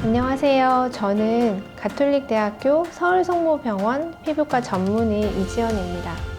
안녕하세요. 저는 가톨릭대학교 서울성모병원 피부과 전문의 이지연입니다.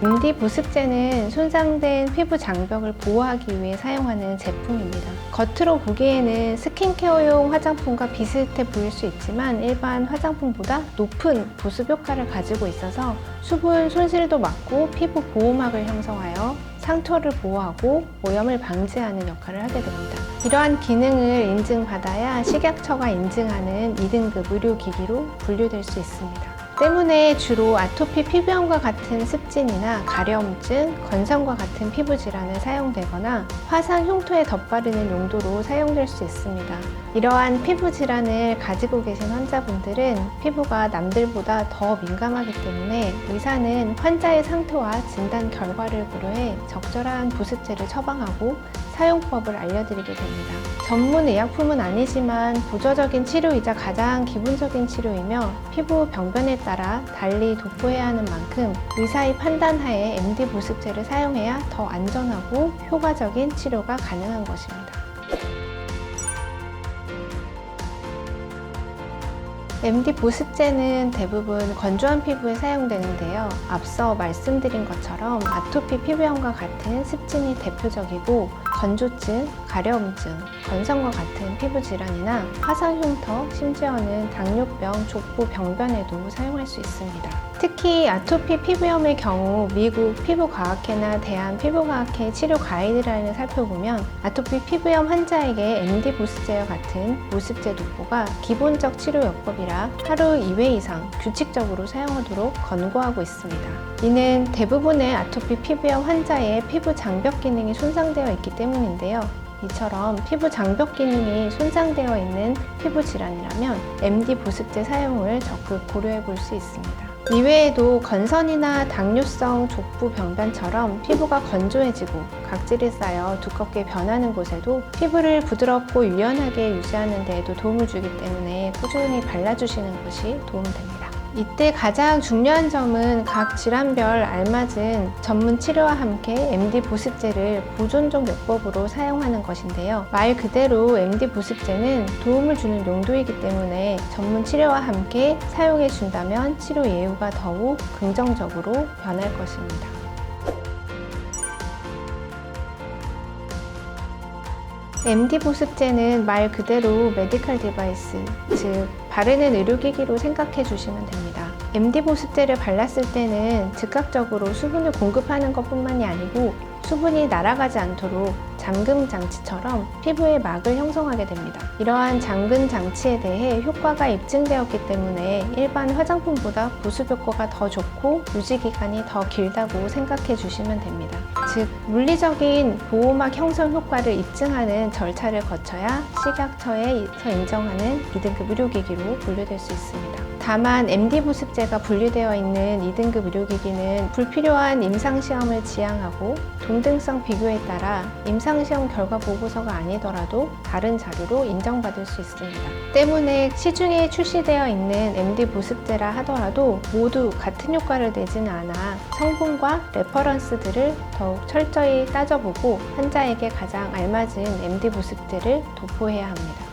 MD 보습제는 손상된 피부 장벽을 보호하기 위해 사용하는 제품입니다. 겉으로 보기에는 스킨케어용 화장품과 비슷해 보일 수 있지만 일반 화장품보다 높은 보습 효과를 가지고 있어서 수분 손실도 막고 피부 보호막을 형성하여 상처를 보호하고 오염을 방지하는 역할을 하게 됩니다. 이러한 기능을 인증받아야 식약처가 인증하는 2등급 의료기기로 분류될 수 있습니다. 때문에 주로 아토피 피부염과 같은 습진이나 가려움증, 건성과 같은 피부 질환에 사용되거나 화상 흉터에 덧바르는 용도로 사용될 수 있습니다. 이러한 피부 질환을 가지고 계신 환자분들은 피부가 남들보다 더 민감하기 때문에 의사는 환자의 상태와 진단 결과를 고려해 적절한 보습제를 처방하고 사용법을 알려드리게 됩니다. 전문 의약품은 아니지만 보조적인 치료이자 가장 기본적인 치료이며 피부 병변에 따라 달리 도포해야 하는 만큼 의사의 판단하에 MD 보습제를 사용해야 더 안전하고 효과적인 치료가 가능한 것입니다. MD 보습제는 대부분 건조한 피부에 사용되는데요. 앞서 말씀드린 것처럼 아토피 피부염과 같은 습진이 대표적이고 건조증, 가려움증, 건성과 같은 피부 질환이나 화상 흉터, 심지어는 당뇨병, 족부 병변에도 사용할 수 있습니다. 특히 아토피 피부염의 경우 미국 피부과학회나 대한피부과학회 치료 가이드라인을 살펴보면 아토피 피부염 환자에게 MD 보습제와 같은 보습제 도포가 기본적 치료요법이라 하루 2회 이상 규칙적으로 사용하도록 권고하고 있습니다. 이는 대부분의 아토피 피부염 환자의 피부 장벽 기능이 손상되어 있기 때문인데요. 이처럼 피부 장벽 기능이 손상되어 있는 피부 질환이라면 MD 보습제 사용을 적극 고려해 볼 수 있습니다. 이외에도 건선이나 당뇨성 족부 병변처럼 피부가 건조해지고 각질이 쌓여 두껍게 변하는 곳에도 피부를 부드럽고 유연하게 유지하는 데에도 도움을 주기 때문에 꾸준히 발라주시는 것이 도움됩니다. 이때 가장 중요한 점은 각 질환별 알맞은 전문 치료와 함께 MD 보습제를 보존적 요법으로 사용하는 것인데요. 말 그대로 MD 보습제는 도움을 주는 용도이기 때문에 전문 치료와 함께 사용해 준다면 치료 예후가 더욱 긍정적으로 변할 것입니다. MD 보습제는 말 그대로 메디컬 디바이스, 즉 바르는 의료기기로 생각해 주시면 됩니다. MD 보습제를 발랐을 때는 즉각적으로 수분을 공급하는 것뿐만이 아니고 수분이 날아가지 않도록 잠금 장치처럼 피부에 막을 형성하게 됩니다. 이러한 잠금 장치에 대해 효과가 입증되었기 때문에 일반 화장품보다 보습 효과가 더 좋고 유지 기간이 더 길다고 생각해 주시면 됩니다. 즉 물리적인 보호막 형성 효과를 입증하는 절차를 거쳐야 식약처에서 인정하는 2등급 의료기기로 분류될 수 있습니다. 다만 MD 보습제가 분류되어 있는 2등급 의료기기는 불필요한 임상시험을 지향하고 동등성 비교에 따라 임상시험 결과 보고서가 아니더라도 다른 자료로 인정받을 수 있습니다. 때문에 시중에 출시되어 있는 MD 보습제라 하더라도 모두 같은 효과를 내지는 않아 성분과 레퍼런스들을 더욱 철저히 따져보고 환자에게 가장 알맞은 MD 보습제를 도포해야 합니다.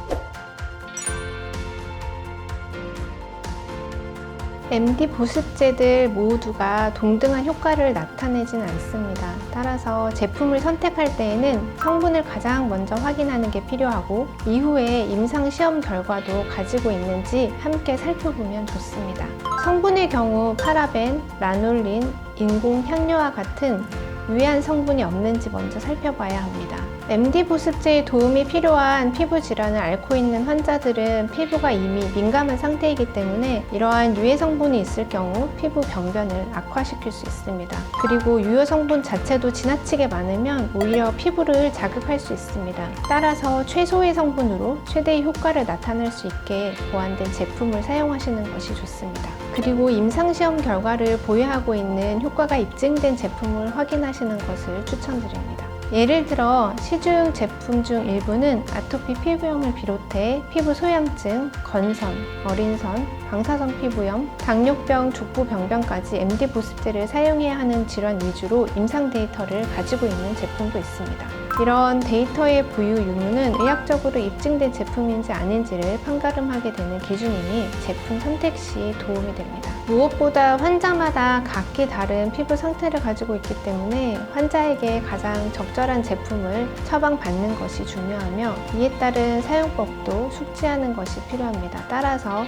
MD 보습제들 모두가 동등한 효과를 나타내진 않습니다. 따라서 제품을 선택할 때에는 성분을 가장 먼저 확인하는 게 필요하고 이후에 임상시험 결과도 가지고 있는지 함께 살펴보면 좋습니다. 성분의 경우 파라벤, 라놀린, 인공향료와 같은 유해한 성분이 없는지 먼저 살펴봐야 합니다. MD 보습제의 도움이 필요한 피부 질환을 앓고 있는 환자들은 피부가 이미 민감한 상태이기 때문에 이러한 유해 성분이 있을 경우 피부 병변을 악화시킬 수 있습니다. 그리고 유효 성분 자체도 지나치게 많으면 오히려 피부를 자극할 수 있습니다. 따라서 최소의 성분으로 최대의 효과를 나타낼 수 있게 보완된 제품을 사용하시는 것이 좋습니다. 그리고 임상시험 결과를 보유하고 있는 효과가 입증된 제품을 확인하시는 것을 추천드립니다. 예를 들어 시중 제품 중 일부는 아토피 피부염을 비롯해 피부 소염증, 건선, 어린선, 방사선 피부염, 당뇨병, 족부병변까지 MD 보습제를 사용해야 하는 질환 위주로 임상 데이터를 가지고 있는 제품도 있습니다. 이런 데이터의 부유 유무는 의학적으로 입증된 제품인지 아닌지를 판가름하게 되는 기준이니 제품 선택 시 도움이 됩니다. 무엇보다 환자마다 각기 다른 피부 상태를 가지고 있기 때문에 환자에게 가장 적절한 제품을 처방받는 것이 중요하며 이에 따른 사용법도 숙지하는 것이 필요합니다. 따라서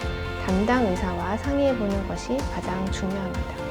담당 의사와 상의해보는 것이 가장 중요합니다.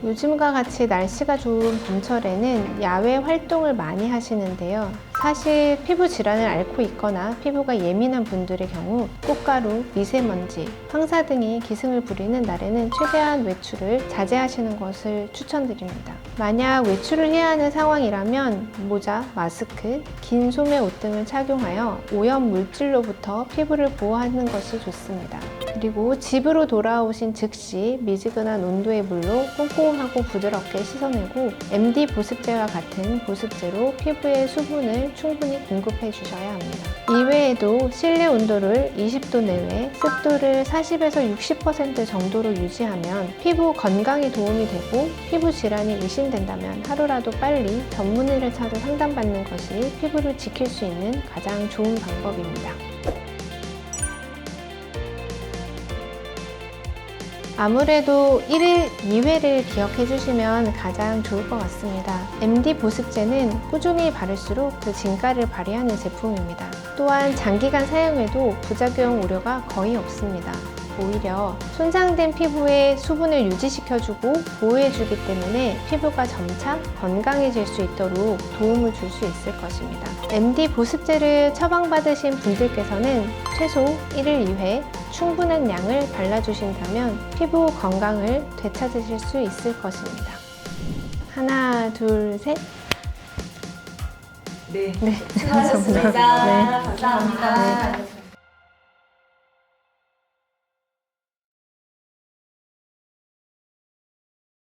요즘과 같이 날씨가 좋은 봄철에는 야외 활동을 많이 하시는데요. 사실 피부 질환을 앓고 있거나 피부가 예민한 분들의 경우 꽃가루, 미세먼지, 황사 등이 기승을 부리는 날에는 최대한 외출을 자제하시는 것을 추천드립니다. 만약 외출을 해야 하는 상황이라면 모자, 마스크, 긴 소매 옷 등을 착용하여 오염 물질로부터 피부를 보호하는 것이 좋습니다. 그리고 집으로 돌아오신 즉시 미지근한 온도의 물로 꼼꼼하고 부드럽게 씻어내고 MD 보습제와 같은 보습제로 피부에 수분을 충분히 공급해 주셔야 합니다. 이외에도 실내 온도를 20도 내외, 습도를 40에서 60% 정도로 유지하면 피부 건강에 도움이 되고 피부 질환이 의심된다면 하루라도 빨리 전문의를 찾아 상담받는 것이 피부를 지킬 수 있는 가장 좋은 방법입니다. 아무래도 1일 2회를 기억해 주시면 가장 좋을 것 같습니다. MD 보습제는 꾸준히 바를수록 그 진가를 발휘하는 제품입니다. 또한 장기간 사용해도 부작용 우려가 거의 없습니다. 오히려 손상된 피부에 수분을 유지시켜주고 보호해주기 때문에 피부가 점차 건강해질 수 있도록 도움을 줄 수 있을 것입니다. MD 보습제를 처방받으신 분들께서는 최소 1일 2회 충분한 양을 발라주신다면 피부 건강을 되찾으실 수 있을 것입니다. 하나, 둘, 셋. 네, 네, 수고하셨습니다. 네. 감사합니다. 네.